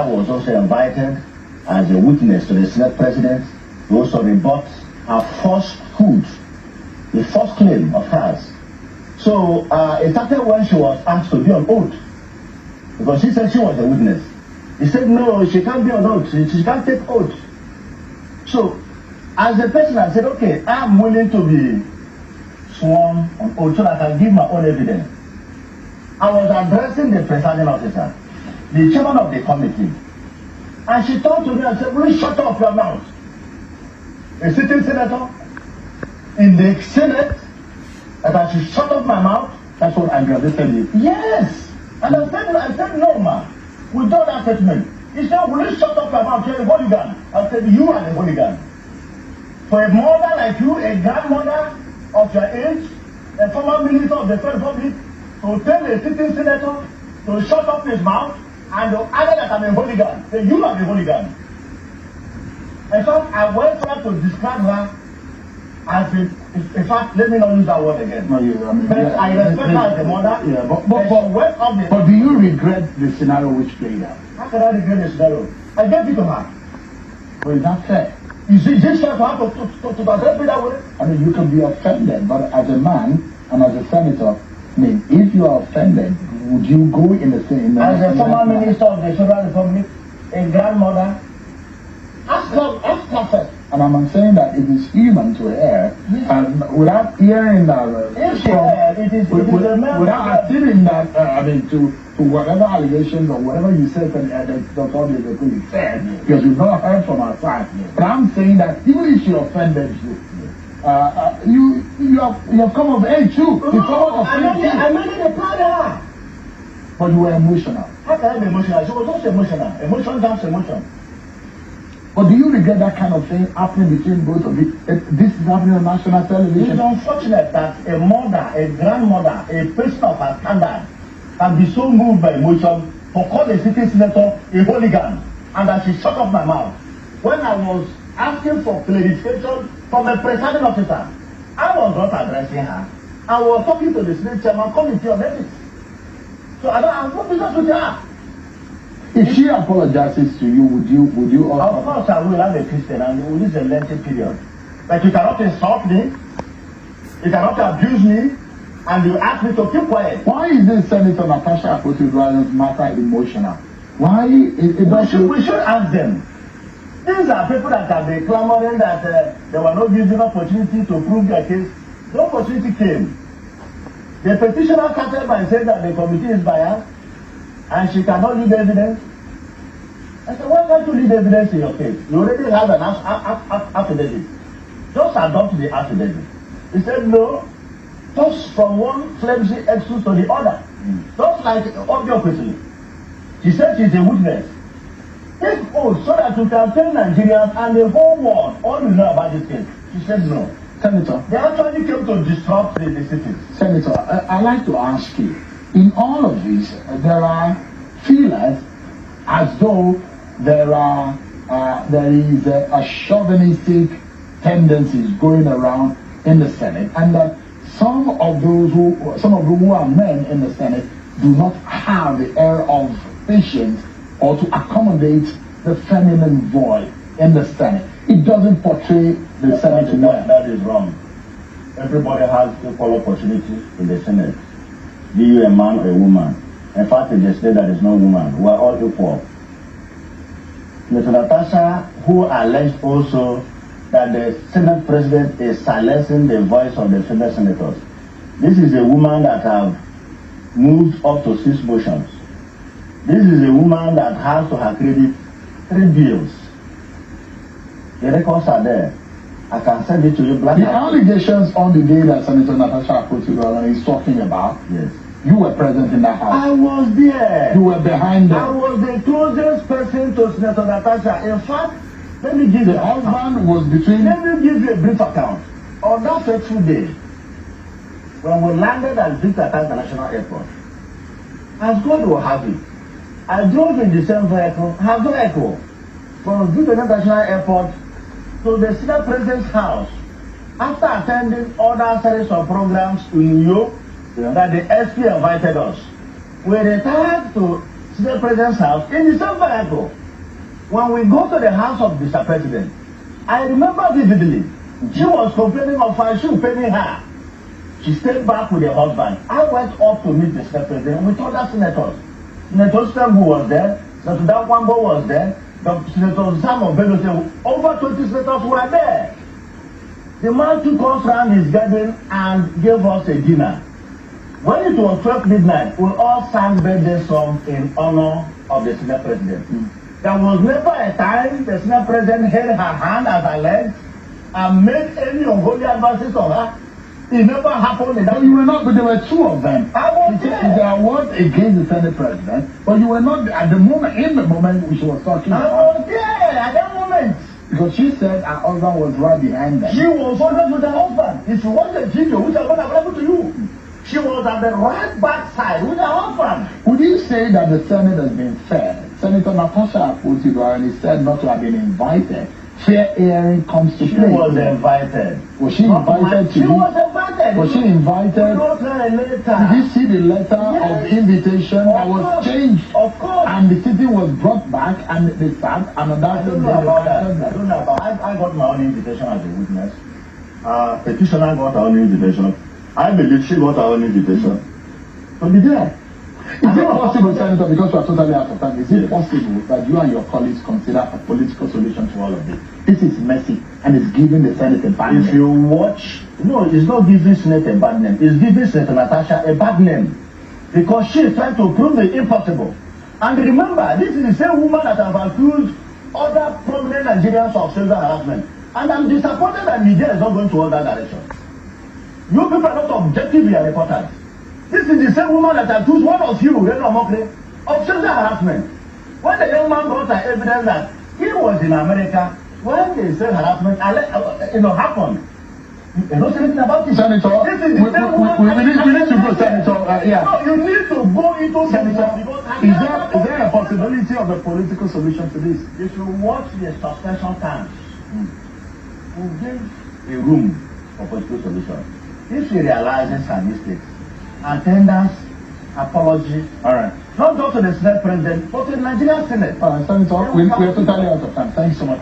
Natasha was also invited as a witness to the Senate President to also rebut her falsehood, the false claim of hers. So it started when she was asked to be on oath, because she said she was a witness. He said no, she can't be on oath, she can't take oath. So as a person, I said, okay, I'm willing to be sworn on oath so that I can give my own evidence. I was addressing the presiding officer, the chairman of the committee, and she turned to me and said, will you shut up your mouth? A sitting senator in the Senate, that I should shut up my mouth? That's what I'm going to tell you. Yes! And I said, no, man. Without that statement. He said, will you shut up your mouth? You're a hooligan. I said, you are a hooligan. For a mother like you, a grandmother of your age, a former minister of the Federal Republic, to tell a sitting senator to shut up his mouth and to add that I'm a hooligan. Say, you are a hooligan. In fact, I went trying to describe her as in fact, let me not use that word again. No, but yeah, I respect her as a mother. Yeah, but do you regret the scenario which played out? How can I regret the scenario? I gave it to her. Well, is that fair? You see, this fair for her to address me that way? I mean, you can be offended, but as a man and as a senator, I mean, if you are offended, would you go in the same? As a former minister of the Federal Republic, a grandmother, that's perfect. And I'm saying that it is human to err, and without hearing that, without adhering that, I mean, to whatever allegations or whatever you said, the public is really fair, because we've not heard from our side. But I'm saying that even if she offended you, you have come of age too. I made it a prayer. But you were emotional. How can I be emotional? She was also emotional. Emotion comes emotion. But do you regret that kind of thing happening between both of you? This is happening on national television. It's unfortunate that a mother, a grandmother, a person of her standard can be so moved by emotion to call a sitting senator a hooligan, and that she shut up my mouth. When I was asking for clarification from a presiding officer, I was not addressing her. I was talking to the Senate chairman committee on ethics. So I don't have no business with her. If she apologizes to you, would you also? Of course I will. I'm a Christian and this is a lengthy period. But you cannot insult me, you cannot abuse me, and you ask me to keep quiet. Why is this Senator Natasha Akpoti-Uduaghan's matter emotional? Why? We should ask them. These are people that have been clamoring that they were not given opportunity to prove their case. The opportunity came. The petitioner started by saying that the committee is biased and she cannot leave evidence. I said, why can't you leave evidence in your case? You already have an affidavit. Just adopt the affidavit. He said, no. Just from one flimsy excuse to the other. Just like obviously. She said she's a witness. Take oath so that you can tell Nigerians and the whole world all you know about this case. She said no. Senator, they actually came to disrupt the city. Senator, I'd like to ask you, in all of this, there are feelers as though there is a chauvinistic tendencies going around in the Senate, and that some of those who are men in the Senate do not have the air of patience or to accommodate the feminine voice in the Senate. It doesn't portray the Senate well. That is wrong. Everybody has equal opportunity in the Senate. Be you a man or a woman. In fact, in the state there is no woman. We are all equal. Mr. Natasha, who alleged also that the Senate President is silencing the voice of the female senators. This is a woman that have moved up to 6 motions. This is a woman that has to her credit 3 bills. The records are there. I can send it to you. The allegations on the day that Senator Natasha Akpoti-Uduaghan is talking about, yes. You were present in that house. I was there. You were behind them. I was the closest person to Senator Natasha. In fact, let me give you. The husband was between. Let me give you a brief account. On that fateful day, when we landed at Victor International Airport, as God will have it, I drove in the same vehicle, from Victor International Airport to the Senate President's house after attending other series of programs in New York that the SP invited us. We retired to Senate President's house in the same vehicle. When we go to the house of Mr. President, I remember vividly, she was complaining of her shoe paining her. She stayed back with her husband. I went up to meet the Senate President with other senators. Senator Stembu was there, Senator Dakwambo was there, Senator Samuel Bello, over 20 senators were there. The man took us around his garden and gave us a dinner. When it was 12 midnight, we all sang birthday songs in honor of the Senate President. There was never a time the Senate President held her hand as her legs and made any unholy advances on her. It never happened in that. But you were not, but there were two of them. I was there. There was against the Senate President, but you were not at the moment, in the moment which she was talking I about. was there at that moment. Because she said her husband was right behind them. She was always with her husband. If you want the video, which I'm not available to you, she was at the right back side with her husband. Would you say that the Senate has been fair? Senator Natasha Akpoti-Buari said not to have been invited. Fair hearing comes to She play. was invited. Was she invited to She was invited. Was she invited? We wrote her a letter. Did you see the letter of invitation that was changed? Of course. And the city was brought back and they sat and on that I don't know about that. I don't know about that. I got my own invitation as a witness. Petitioner got her own invitation. I believe she got her own invitation. To be there. Is it possible, Senator, because we are totally out of time, is it possible that you and your colleagues consider a political solution to all of this? This is messy and it's giving the Senate a bad name. If you watch, no, it's not giving Senate a bad name. It's giving Senator Natasha a bad name. Because she is trying to prove the impossible. And remember, this is the same woman that have accused other prominent Nigerians of sexual harassment. And I'm disappointed that Nigeria is not going to that direction. You people are not objective, you are reporters. This is the same woman that accused one of you, Reno Mokle, of sexual harassment. When the young man brought her evidence that he was in America, when the sexual harassment happened, you know something about it. Senator, this is the same woman. We need to go, Senator. Yeah. No, you need to go into Senator. because Is there a possibility of a political solution to this? if you watch the suspension terms, we'll give a room for political solution. If she realizes her mistakes and tenders apology, All right. not just to the Senate President, but to the Nigerian Senate. Senator, we are totally out of time. Thank you so much.